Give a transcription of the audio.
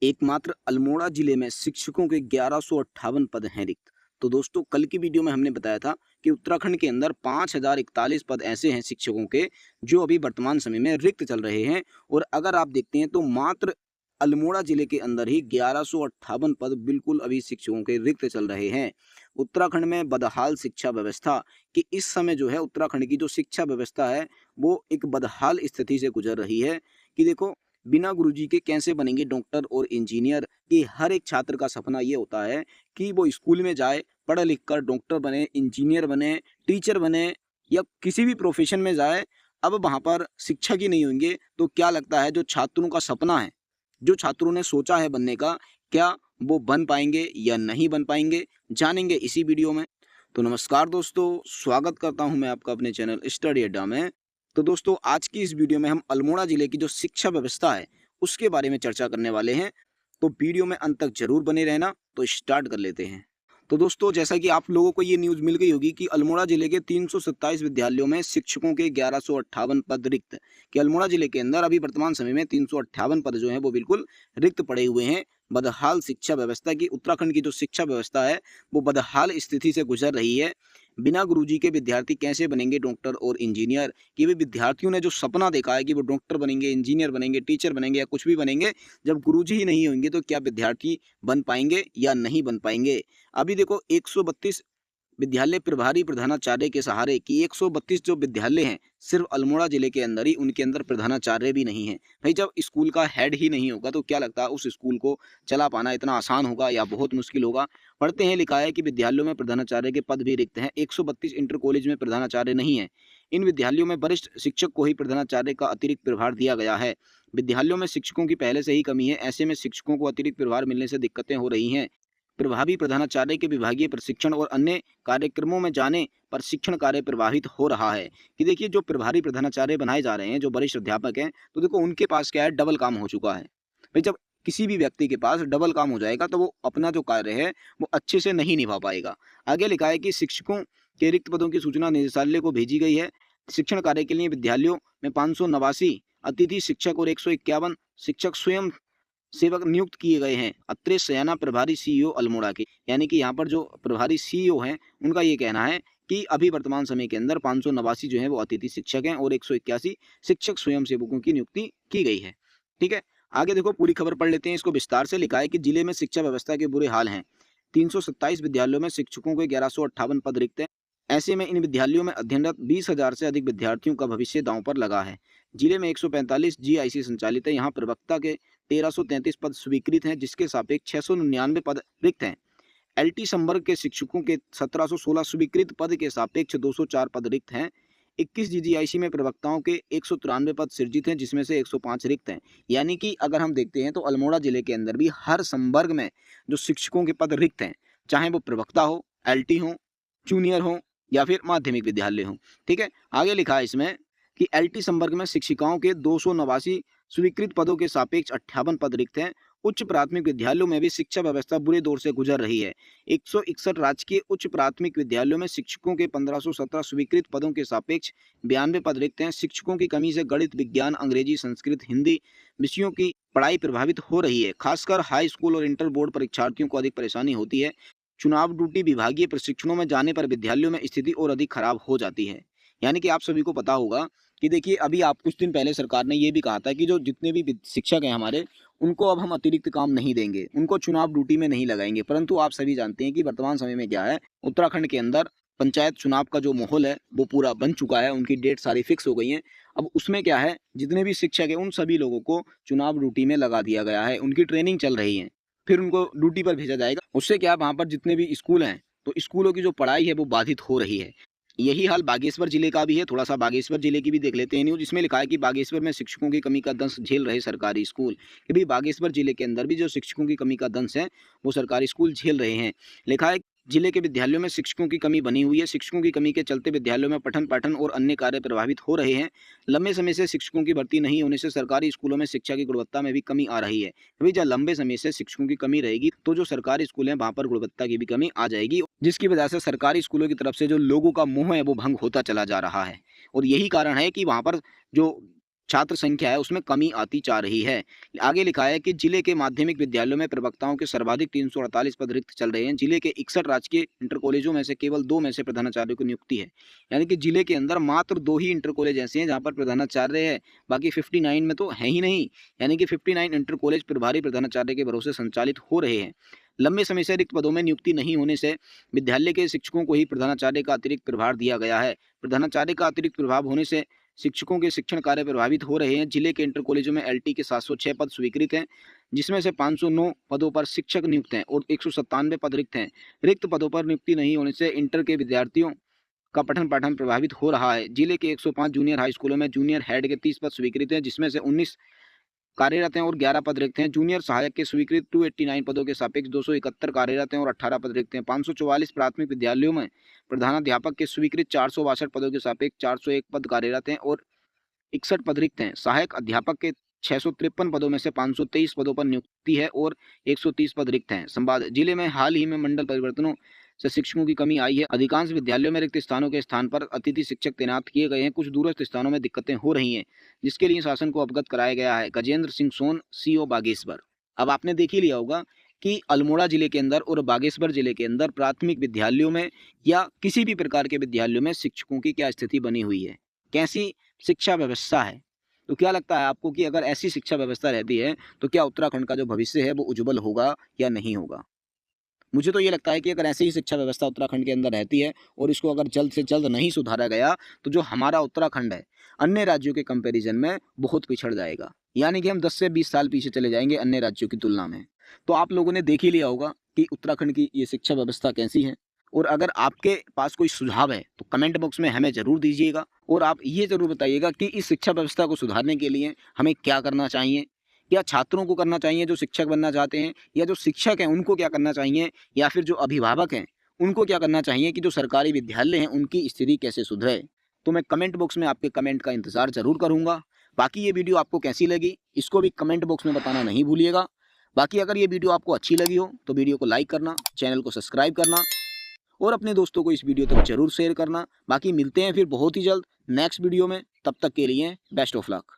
एकमात्र अल्मोड़ा जिले में शिक्षकों के 1158 पद हैं रिक्त। तो दोस्तों कल की वीडियो में हमने बताया था कि उत्तराखंड के अंदर 5041 पद ऐसे हैं शिक्षकों के जो अभी वर्तमान समय में रिक्त चल रहे हैं। और अगर आप देखते हैं तो मात्र अल्मोड़ा जिले के अंदर ही 1158 पद बिल्कुल अभी शिक्षकों के रिक्त चल रहे हैं। उत्तराखंड में बदहाल शिक्षा व्यवस्था कि इस समय जो है उत्तराखंड की जो शिक्षा व्यवस्था है वो एक बदहाल स्थिति से गुजर रही है। कि देखो, बिना गुरुजी के कैसे बनेंगे डॉक्टर और इंजीनियर। कि हर एक छात्र का सपना ये होता है कि वो स्कूल में जाए, पढ़ लिख कर डॉक्टर बने, इंजीनियर बने, टीचर बने या किसी भी प्रोफेशन में जाए। अब वहाँ पर शिक्षक ही नहीं होंगे तो क्या लगता है जो छात्रों का सपना है, जो छात्रों ने सोचा है बनने का, क्या वो बन पाएंगे या नहीं बन पाएंगे, जानेंगे इसी वीडियो में। तो नमस्कार दोस्तों, स्वागत करता हूं मैं आपका अपने चैनल स्टडी अड्डा में। तो दोस्तों आज की इस वीडियो में हम अल्मोड़ा जिले की जो शिक्षा व्यवस्था है उसके बारे में चर्चा करने वाले हैं। तो वीडियो में अंत तक जरूर बने रहना। तो स्टार्ट कर लेते हैं। तो दोस्तों जैसा कि आप लोगों को ये न्यूज़ मिल गई होगी कि अल्मोड़ा जिले के 327 विद्यालयों में शिक्षकों के 1158 पद रिक्त। कि अल्मोड़ा जिले के अंदर अभी वर्तमान समय में 358 पद जो हैं वो बिल्कुल रिक्त पड़े हुए हैं। बदहाल शिक्षा व्यवस्था की उत्तराखंड की जो शिक्षा व्यवस्था है वो बदहाल स्थिति से गुजर रही है। बिना गुरुजी के विद्यार्थी कैसे बनेंगे डॉक्टर और इंजीनियर। कि वे विद्यार्थियों ने जो सपना देखा है कि वो डॉक्टर बनेंगे, इंजीनियर बनेंगे, टीचर बनेंगे या कुछ भी बनेंगे, जब गुरुजी ही नहीं होंगे तो क्या विद्यार्थी बन पाएंगे या नहीं बन पाएंगे। अभी देखो 132 विद्यालय प्रभारी प्रधानाचार्य के सहारे कि 132 जो विद्यालय हैं सिर्फ अल्मोड़ा जिले के अंदर ही, उनके अंदर प्रधानाचार्य भी नहीं है। भाई जब स्कूल का हेड ही नहीं होगा तो क्या लगता है उस स्कूल को चला पाना इतना आसान होगा या बहुत मुश्किल होगा। पढ़ते हैं लिखा है कि विद्यालयों में प्रधानाचार्य के पद भी रिक्त हैं। 132 इंटर कॉलेज में प्रधानाचार्य नहीं है। इन विद्यालयों में वरिष्ठ शिक्षक को ही प्रधानाचार्य का अतिरिक्त प्रभार दिया गया है। विद्यालयों में शिक्षकों की पहले से ही कमी है, ऐसे में शिक्षकों को अतिरिक्त प्रभार मिलने से दिक्कतें हो रही हैं। प्रभावी प्रधानाचार्य के विभागीय प्रशिक्षण और अन्य कार्यक्रमों में जाने पर शिक्षण कार्य प्रभावित हो रहा है। कि देखिए जो प्रभारी प्रधानाचार्य बनाए जा रहे हैं, जो वरिष्ठ अध्यापक हैं, तो देखो उनके पास क्या है, डबल काम हो चुका है। भाई जब किसी भी व्यक्ति के पास डबल काम हो जाएगा तो वो अपना जो कार्य है वो अच्छे से नहीं निभा पाएगा। आगे लिखा है कि शिक्षकों के रिक्त पदों की सूचना निदेशालय को भेजी गई है। शिक्षण कार्य के लिए विद्यालयों में 589 अतिथि शिक्षक और 151 शिक्षक स्वयं सेवक नियुक्त किए गए हैं। अत्रे सयाना प्रभारी सीईओ अल्मोड़ा के, यानी कि यहाँ पर जो प्रभारी सीईओ हैं उनका ये कहना है कि अभी वर्तमान समय के अंदर 589 जो है वो अतिथि शिक्षक हैं और 181 शिक्षक स्वयं सेवकों की नियुक्ति की गई है। ठीक है, आगे देखो पूरी खबर पढ़ लेते हैं। इसको विस्तार से लिखा है कि जिले में शिक्षा व्यवस्था के बुरे हाल हैं। 327 विद्यालयों में शिक्षकों के 1158 पद रिक्त हैं। ऐसे में इन विद्यालयों में अध्ययनरत 20,000 से अधिक विद्यार्थियों का भविष्य दांव पर लगा है। जिले में 145 जीआईसी संचालित है। यहाँ प्रवक्ता के 1333 पद स्वीकृत हैं, जिसके सापेक्ष 699 पद रिक्त हैं। एलटी संवर्ग के शिक्षकों के 1716 स्वीकृत पद के सापेक्ष 204 पद रिक्त हैं। 21 जीजीआईसी में प्रवक्ताओं के 193 पद सृजित हैं, जिसमें से 105 रिक्त हैं। यानी कि अगर हम देखते हैं तो अल्मोड़ा जिले के अंदर भी हर संवर्ग में जो शिक्षकों के पद रिक्त हैं, चाहे वो प्रवक्ता हो, एलटी हो, जूनियर हो या फिर माध्यमिक विद्यालय हो। ठीक है, आगे लिखा है इसमें कि एलटी संवर्ग में शिक्षिकाओं के 289 स्वीकृत पदों के सापेक्ष 58 पद रिक्त हैं। उच्च प्राथमिक विद्यालयों में भी शिक्षा व्यवस्था बुरे दौर से गुजर रही है। 161 राजकीय उच्च प्राथमिक विद्यालयों में शिक्षकों के 1517 स्वीकृत पदों के सापेक्ष 92 पद रिक्त हैं। शिक्षकों की कमी से गणित, विज्ञान, अंग्रेजी, संस्कृत, हिंदी विषयों की पढ़ाई प्रभावित हो रही है। खासकर हाई स्कूल और इंटर बोर्ड परीक्षार्थियों को अधिक परेशानी होती है। चुनाव ड्यूटी, विभागीय प्रशिक्षणों में जाने पर विद्यालयों में स्थिति और अधिक खराब हो जाती है। यानी कि आप सभी को पता होगा कि देखिए अभी आप कुछ दिन पहले सरकार ने ये भी कहा था कि जो जितने भी शिक्षक हैं हमारे, उनको अब हम अतिरिक्त काम नहीं देंगे, उनको चुनाव ड्यूटी में नहीं लगाएंगे। परंतु आप सभी जानते हैं कि वर्तमान समय में क्या है, उत्तराखंड के अंदर पंचायत चुनाव का जो माहौल है वो पूरा बन चुका है। उनकी डेट सारी फिक्स हो गई हैं। अब उसमें क्या है, जितने भी शिक्षक हैं उन सभी लोगों को चुनाव ड्यूटी में लगा दिया गया है। उनकी ट्रेनिंग चल रही है, फिर उनको ड्यूटी पर भेजा जाएगा। उससे क्या है, वहाँ पर जितने भी स्कूल हैं तो स्कूलों की जो पढ़ाई है वो बाधित हो रही है। यही हाल बागेश्वर जिले का भी है। थोड़ा सा बागेश्वर जिले की भी देख लेते हैं न्यूज़। इसमें लिखा है कि बागेश्वर में शिक्षकों की कमी का दंश झेल रहे सरकारी स्कूल। कि भाई बागेश्वर जिले के अंदर भी जो शिक्षकों की कमी का दंश है वो सरकारी स्कूल झेल रहे हैं। लिखा है जिले के विद्यालयों में शिक्षकों की कमी बनी हुई है। शिक्षकों की कमी के चलते विद्यालयों में पठन पाठन और अन्य कार्य प्रभावित हो रहे हैं। लंबे समय से शिक्षकों की भर्ती नहीं होने से सरकारी स्कूलों में शिक्षा की गुणवत्ता में भी कमी आ रही है। अभी जब लंबे समय से शिक्षकों की कमी रहेगी तो जो सरकारी स्कूल हैं वहाँ पर गुणवत्ता की भी कमी आ जाएगी, जिसकी वजह से सरकारी स्कूलों की तरफ से जो लोगों का मोह है वो भंग होता चला जा रहा है। और यही कारण है कि वहाँ पर जो छात्र संख्या है उसमें कमी आती जा रही है। आगे लिखा है कि जिले के माध्यमिक विद्यालयों में प्रवक्ताओं के सर्वाधिक 348 पद रिक्त चल रहे हैं। जिले के 61 राजकीय इंटर कॉलेजों में से केवल 2 में से प्रधानाचार्य की नियुक्ति है। यानी कि जिले के अंदर मात्र 2 ही इंटर कॉलेज ऐसे हैं जहाँ पर प्रधानाचार्य है, बाकी 59 में तो है ही नहीं। यानी कि 59 इंटर कॉलेज प्रभारी प्रधानाचार्य के भरोसे संचालित हो रहे हैं। लंबे समय से रिक्त पदों में नियुक्ति नहीं होने से विद्यालय के शिक्षकों को ही प्रधानाचार्य का अतिरिक्त प्रभार दिया गया है। प्रधानाचार्य का अतिरिक्त प्रभाव होने से शिक्षकों के शिक्षण कार्य प्रभावित हो रहे हैं। जिले के इंटर कॉलेजों में एलटी के 706 पद स्वीकृत हैं, जिसमें से 509 पदों पर शिक्षक नियुक्त हैं और 197 पद रिक्त हैं। रिक्त पदों पर नियुक्ति नहीं होने से इंटर के विद्यार्थियों का पठन पाठन प्रभावित हो रहा है। जिले के 105 जूनियर हाई स्कूलों में जूनियर हेड के 30 पद स्वीकृत हैं, जिसमें से 19 कार्यरत हैं और 11 पद रिक्त हैं। जूनियर सहायक के स्वीकृत 289 पदों के सापेक्ष 271 कार्यरत हैं और 18 पद रिक्त हैं। 544 प्राथमिक विद्यालयों में प्रधानाध्यापक के स्वीकृत 462 पदों के सापेक्ष 401 पद कार्यरत हैं और 61 पद रिक्त हैं। सहायक अध्यापक के 653 पदों में से 523 पदों पर नियुक्ति है और 130 पद रिक्त हैं। संवाद, जिले में हाल ही में मंडल परिवर्तनों से शिक्षकों की कमी आई है। अधिकांश विद्यालयों में रिक्त स्थानों के स्थान पर अतिथि शिक्षक तैनात किए गए हैं। कुछ दूरस्थ स्थानों में दिक्कतें हो रही हैं, जिसके लिए शासन को अवगत कराया गया है। गजेंद्र सिंह सोन, सीओ बागेश्वर। अब आपने देख ही लिया होगा कि अल्मोड़ा जिले के अंदर और बागेश्वर जिले के अंदर प्राथमिक विद्यालयों में या किसी भी प्रकार के विद्यालयों में शिक्षकों की क्या स्थिति बनी हुई है, कैसी शिक्षा व्यवस्था है। तो क्या लगता है आपको कि अगर ऐसी शिक्षा व्यवस्था रहती है तो क्या उत्तराखंड का जो भविष्य है वो उज्जवल होगा या नहीं होगा? मुझे तो ये लगता है कि अगर ऐसी ही शिक्षा व्यवस्था उत्तराखंड के अंदर रहती है और इसको अगर जल्द से जल्द नहीं सुधारा गया तो जो हमारा उत्तराखंड है अन्य राज्यों के कंपैरिजन में बहुत पिछड़ जाएगा। यानी कि हम 10 से 20 साल पीछे चले जाएंगे अन्य राज्यों की तुलना में। तो आप लोगों ने देख ही लिया होगा कि उत्तराखंड की ये शिक्षा व्यवस्था कैसी है। और अगर आपके पास कोई सुझाव है तो कमेंट बॉक्स में हमें ज़रूर दीजिएगा और आप ये ज़रूर बताइएगा कि इस शिक्षा व्यवस्था को सुधारने के लिए हमें क्या करना चाहिए, या छात्रों को करना चाहिए जो शिक्षक बनना चाहते हैं, या जो शिक्षक हैं उनको क्या करना चाहिए, या फिर जो अभिभावक हैं उनको क्या करना चाहिए कि जो सरकारी विद्यालय हैं उनकी स्थिति कैसे सुधरे। तो मैं कमेंट बॉक्स में आपके कमेंट का इंतज़ार ज़रूर करूँगा। बाकी ये वीडियो आपको कैसी लगी इसको भी कमेंट बॉक्स में बताना नहीं भूलिएगा। बाकी अगर ये वीडियो आपको अच्छी लगी हो तो वीडियो को लाइक करना, चैनल को सब्सक्राइब करना और अपने दोस्तों को इस वीडियो तक जरूर शेयर करना। बाकी मिलते हैं फिर बहुत ही जल्द नेक्स्ट वीडियो में, तब तक के लिए बेस्ट ऑफ लक।